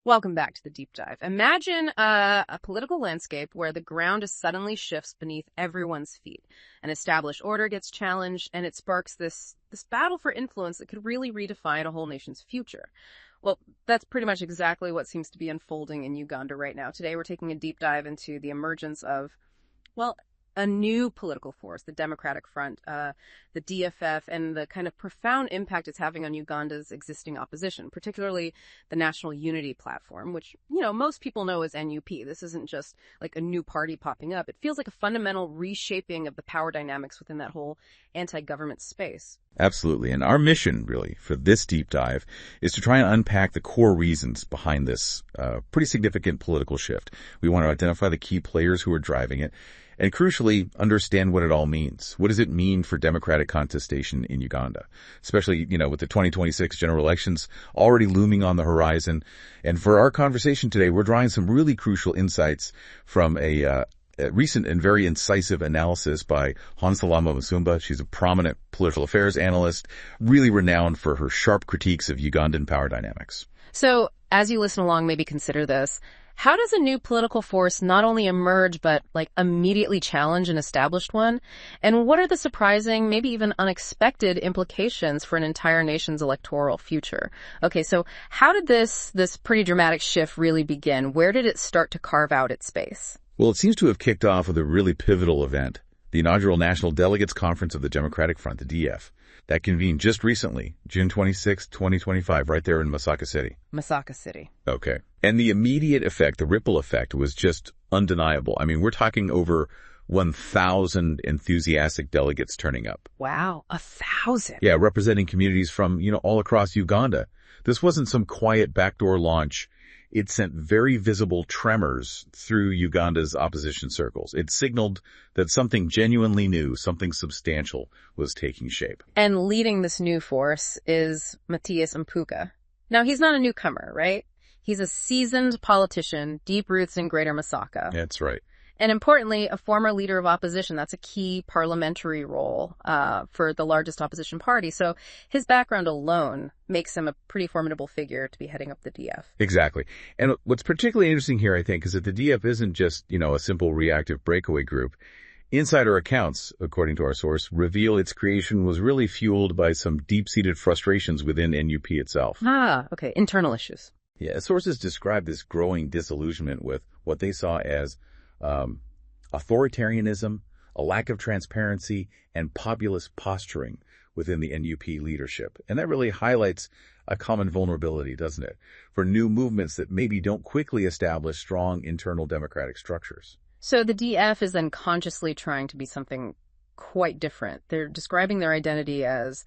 Welcome back to the deep dive. Imagine a political landscape where the ground just suddenly shifts beneath everyone's feet. An established order gets challenged, and it sparks this battle for influence that could really redefine a whole nation's future. Well, that's pretty much exactly what seems to be unfolding in Uganda right now. Today, we're taking a deep dive into the emergence of, well, a new political force, the Democratic Front, the DFF, and the kind of profound impact it's having on Uganda's existing opposition, particularly the National Unity Platform, which, most people know as NUP. This isn't just like a new party popping up. It feels like a fundamental reshaping of the power dynamics within that whole anti-government space. Absolutely. And our mission, really, for this deep dive is to try and unpack the core reasons behind this pretty significant political shift. We want to identify the key players who are driving it and, crucially, understand what it all means. What does it mean for democratic contestation in Uganda, especially, with the 2026 general elections already looming on the horizon? And for our conversation today, we're drawing some really crucial insights from a recent and very incisive analysis by Hansalama Musumba. She's a prominent political affairs analyst, really renowned for her sharp critiques of Ugandan power dynamics. So, as you listen along, maybe consider this. How does a new political force not only emerge, but immediately challenge an established one? And what are the surprising, maybe even unexpected implications for an entire nation's electoral future? Okay, so how did this pretty dramatic shift really begin? Where did it start to carve out its space? Well, it seems to have kicked off with a really pivotal event, the inaugural National Delegates Conference of the Democratic Front, the DF. That convened just recently, June 26, 2025, right there in Masaka City. Masaka City. Okay. And the immediate effect, the ripple effect, was just undeniable. I mean, we're talking over 1,000 enthusiastic delegates turning up. Wow, 1,000. Yeah, representing communities from, all across Uganda. This wasn't some quiet backdoor launch. It sent very visible tremors through Uganda's opposition circles. It signaled that something genuinely new, something substantial, was taking shape. And leading this new force is Matthias Mpuga. Now, he's not a newcomer, right? He's a seasoned politician, deep roots in Greater Masaka. That's right. And importantly, a former leader of opposition. That's a key parliamentary role for the largest opposition party. So his background alone makes him a pretty formidable figure to be heading up the DF. Exactly. And what's particularly interesting here, I think, is that the DF isn't just, a simple reactive breakaway group. Insider accounts, according to our source, reveal its creation was really fueled by some deep-seated frustrations within NUP itself. Ah, okay. Internal issues. Yeah, sources describe this growing disillusionment with what they saw as authoritarianism, a lack of transparency, and populist posturing within the NUP leadership. And that really highlights a common vulnerability, doesn't it, for new movements that maybe don't quickly establish strong internal democratic structures. So the DF is then consciously trying to be something quite different. They're describing their identity as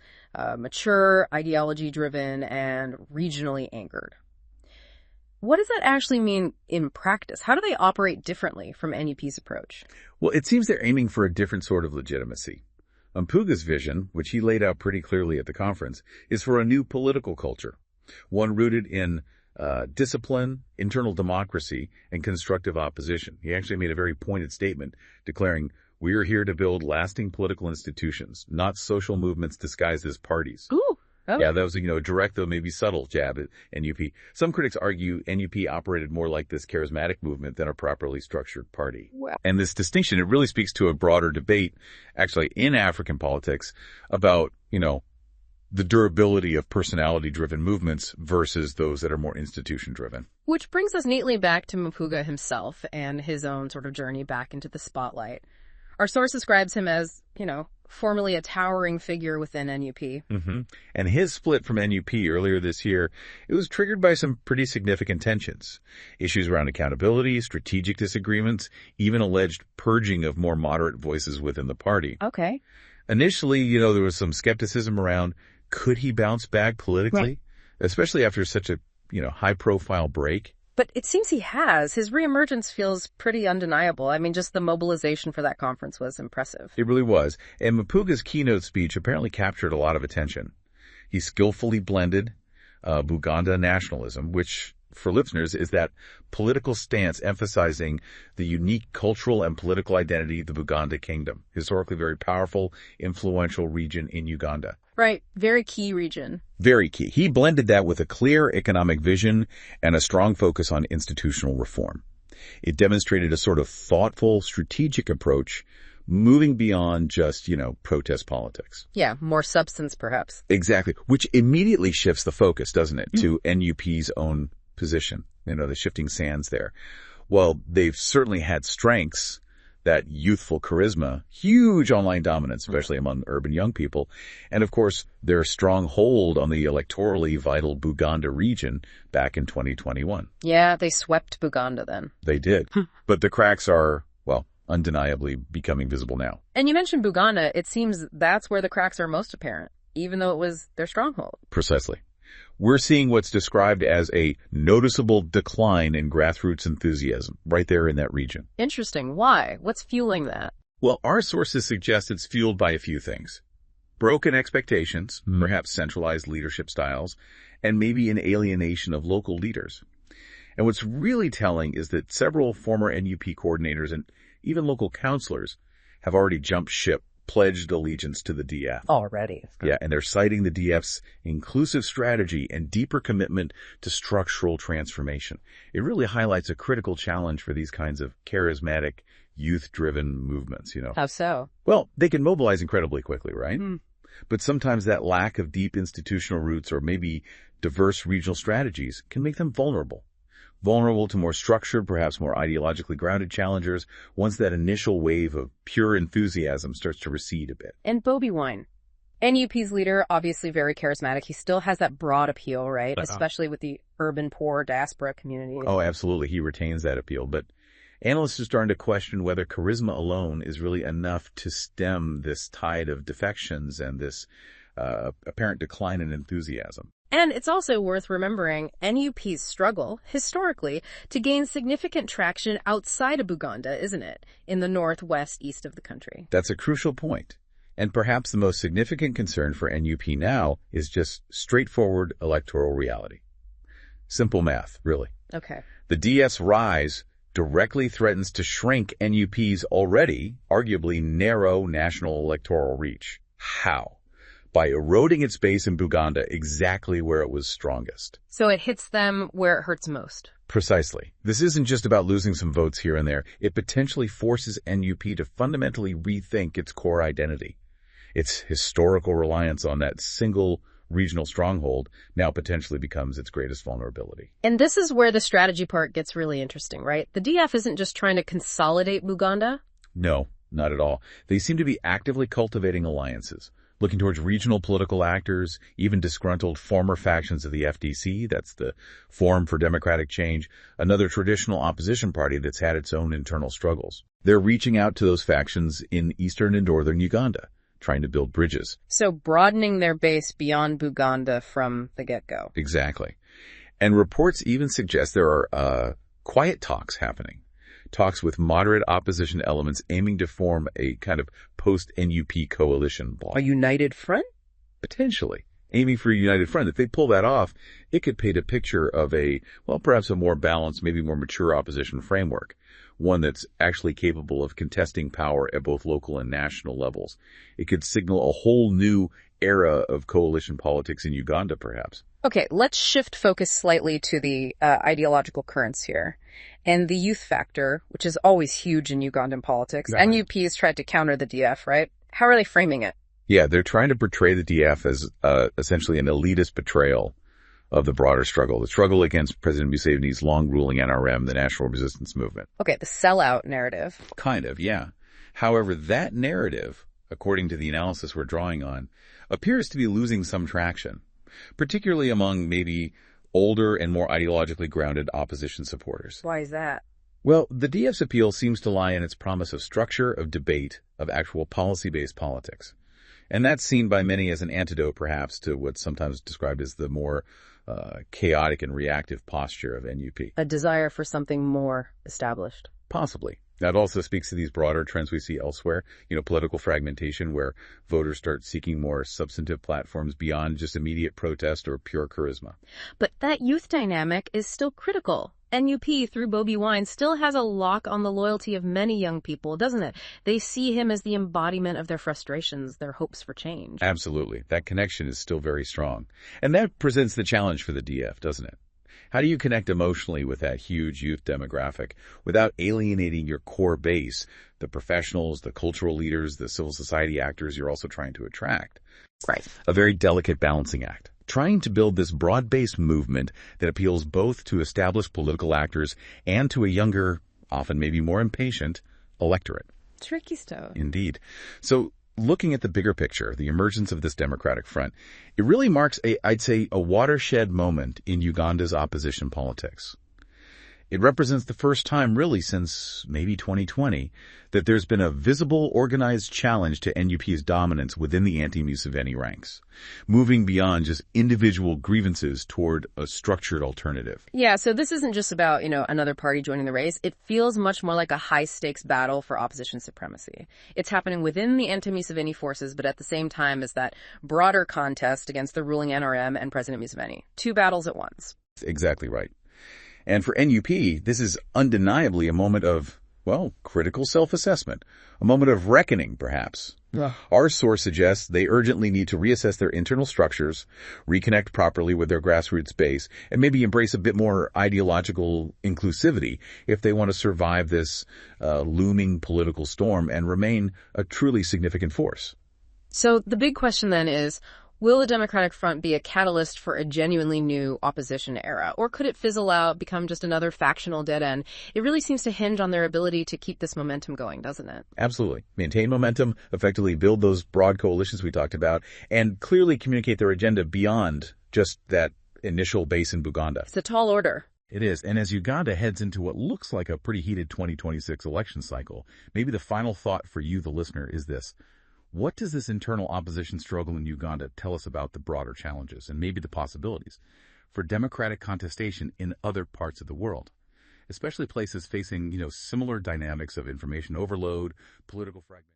mature, ideology-driven, and regionally anchored. What does that actually mean in practice? How do they operate differently from NUP's approach? Well, it seems they're aiming for a different sort of legitimacy. Mpuga's vision, which he laid out pretty clearly at the conference, is for a new political culture, one rooted in discipline, internal democracy, and constructive opposition. He actually made a very pointed statement declaring, "We are here to build lasting political institutions, not social movements disguised as parties." Ooh. Oh. Yeah, that was a direct, though maybe subtle jab at NUP. Some critics argue NUP operated more like this charismatic movement than a properly structured party. Well. And this distinction, it really speaks to a broader debate, actually, in African politics about, the durability of personality-driven movements versus those that are more institution-driven. Which brings us neatly back to Mpuga himself and his own sort of journey back into the spotlight. Our source describes him as, formerly a towering figure within NUP. Mm-hmm. And his split from NUP earlier this year, it was triggered by some pretty significant tensions. Issues around accountability, strategic disagreements, even alleged purging of more moderate voices within the party. Okay. Initially, there was some skepticism around, could he bounce back politically? Right. Especially after such a, high-profile break. But it seems he has. His reemergence feels pretty undeniable. I mean, just the mobilization for that conference was impressive. It really was. And Mpuga's keynote speech apparently captured a lot of attention. He skillfully blended Buganda nationalism, which for listeners, is that political stance emphasizing the unique cultural and political identity of the Buganda Kingdom, historically very powerful, influential region in Uganda. Right. Very key region. Very key. He blended that with a clear economic vision and a strong focus on institutional reform. It demonstrated a sort of thoughtful, strategic approach, moving beyond just, protest politics. Yeah, more substance, perhaps. Exactly, which immediately shifts the focus, doesn't it, to NUP's own position, the shifting sands there. Well, they've certainly had strengths, that youthful charisma, huge online dominance, especially among urban young people, and of course, their strong hold on the electorally vital Buganda region back in 2021. Yeah, they swept Buganda then. They did. But the cracks are, undeniably becoming visible now. And you mentioned Buganda. It seems that's where the cracks are most apparent, even though it was their stronghold. Precisely. We're seeing what's described as a noticeable decline in grassroots enthusiasm right there in that region. Interesting. Why? What's fueling that? Well, our sources suggest it's fueled by a few things. Broken expectations, perhaps centralized leadership styles, and maybe an alienation of local leaders. And what's really telling is that several former NUP coordinators and even local councilors have already jumped ship, pledged allegiance to the DF. Already. Yeah, and they're citing the DF's inclusive strategy and deeper commitment to structural transformation. It really highlights a critical challenge for these kinds of charismatic, youth-driven movements, How so? Well, they can mobilize incredibly quickly, right? But sometimes that lack of deep institutional roots or maybe diverse regional strategies can make them vulnerable to more structured, perhaps more ideologically grounded challengers once that initial wave of pure enthusiasm starts to recede a bit. And Bobi Wine, NUP's leader, obviously very charismatic. He still has that broad appeal, right? Especially with the urban poor diaspora community. Oh, absolutely. He retains that appeal. But analysts are starting to question whether charisma alone is really enough to stem this tide of defections and this apparent decline in enthusiasm. And it's also worth remembering NUP's struggle, historically, to gain significant traction outside of Buganda, isn't it? In the northwest east of the country. That's a crucial point. And perhaps the most significant concern for NUP now is just straightforward electoral reality. Simple math, really. Okay. The DF's rise directly threatens to shrink NUP's already, arguably narrow national electoral reach. How? By eroding its base in Buganda exactly where it was strongest. So it hits them where it hurts most. Precisely. This isn't just about losing some votes here and there. It potentially forces NUP to fundamentally rethink its core identity. Its historical reliance on that single regional stronghold now potentially becomes its greatest vulnerability. And this is where the strategy part gets really interesting, right? The DF isn't just trying to consolidate Buganda. No, not at all. They seem to be actively cultivating alliances, looking towards regional political actors, even disgruntled former factions of the FDC, that's the Forum for Democratic Change, another traditional opposition party that's had its own internal struggles. They're reaching out to those factions in eastern and northern Uganda, trying to build bridges. So broadening their base beyond Buganda from the get-go. Exactly. And reports even suggest there are quiet talks happening. Talks with moderate opposition elements aiming to form a kind of post-NUP coalition bloc. A united front? Potentially. Aiming for a united front. If they pull that off, it could paint a picture of perhaps a more balanced, maybe more mature opposition framework. One that's actually capable of contesting power at both local and national levels. It could signal a whole new era of coalition politics in Uganda, perhaps. Okay, let's shift focus slightly to the ideological currents here. And the youth factor, which is always huge in Ugandan politics. Right. NUP has tried to counter the DF, right? How are they framing it? Yeah, they're trying to portray the DF as essentially an elitist betrayal of the broader struggle, the struggle against President Museveni's long-ruling NRM, the National Resistance Movement. Okay, the sellout narrative. Kind of, yeah. However, that narrative, according to the analysis we're drawing on, appears to be losing some traction, particularly among maybe older and more ideologically grounded opposition supporters. Why is that? Well, the DF's appeal seems to lie in its promise of structure, of debate, of actual policy-based politics. And that's seen by many as an antidote, perhaps, to what's sometimes described as the more chaotic and reactive posture of NUP. A desire for something more established. Possibly. That also speaks to these broader trends we see elsewhere, political fragmentation, where voters start seeking more substantive platforms beyond just immediate protest or pure charisma. But that youth dynamic is still critical. NUP, through Bobi Wine, still has a lock on the loyalty of many young people, doesn't it? They see him as the embodiment of their frustrations, their hopes for change. Absolutely. That connection is still very strong. And that presents the challenge for the DF, doesn't it? How do you connect emotionally with that huge youth demographic without alienating your core base, the professionals, the cultural leaders, the civil society actors you're also trying to attract? Right. A very delicate balancing act. Trying to build this broad-based movement that appeals both to established political actors and to a younger, often maybe more impatient, electorate. Tricky stuff. Indeed. So, looking at the bigger picture, the emergence of this Democratic Front, it really marks I'd say, a watershed moment in Uganda's opposition politics. It represents the first time really since maybe 2020 that there's been a visible organized challenge to NUP's dominance within the anti-Museveni ranks, moving beyond just individual grievances toward a structured alternative. Yeah, so this isn't just about, another party joining the race. It feels much more like a high-stakes battle for opposition supremacy. It's happening within the anti-Museveni forces, but at the same time as that broader contest against the ruling NRM and President Museveni. Two battles at once. Exactly right. And for NUP, this is undeniably a moment of, critical self-assessment, a moment of reckoning, perhaps. Yeah. Our source suggests they urgently need to reassess their internal structures, reconnect properly with their grassroots base, and maybe embrace a bit more ideological inclusivity if they want to survive this looming political storm and remain a truly significant force. So the big question then is, will the Democratic Front be a catalyst for a genuinely new opposition era? Or could it fizzle out, become just another factional dead end? It really seems to hinge on their ability to keep this momentum going, doesn't it? Absolutely. Maintain momentum, effectively build those broad coalitions we talked about, and clearly communicate their agenda beyond just that initial base in Buganda. It's a tall order. It is. And as Uganda heads into what looks like a pretty heated 2026 election cycle, maybe the final thought for you, the listener, is this. What does this internal opposition struggle in Uganda tell us about the broader challenges and maybe the possibilities for democratic contestation in other parts of the world, especially places facing, similar dynamics of information overload, political fragmentation?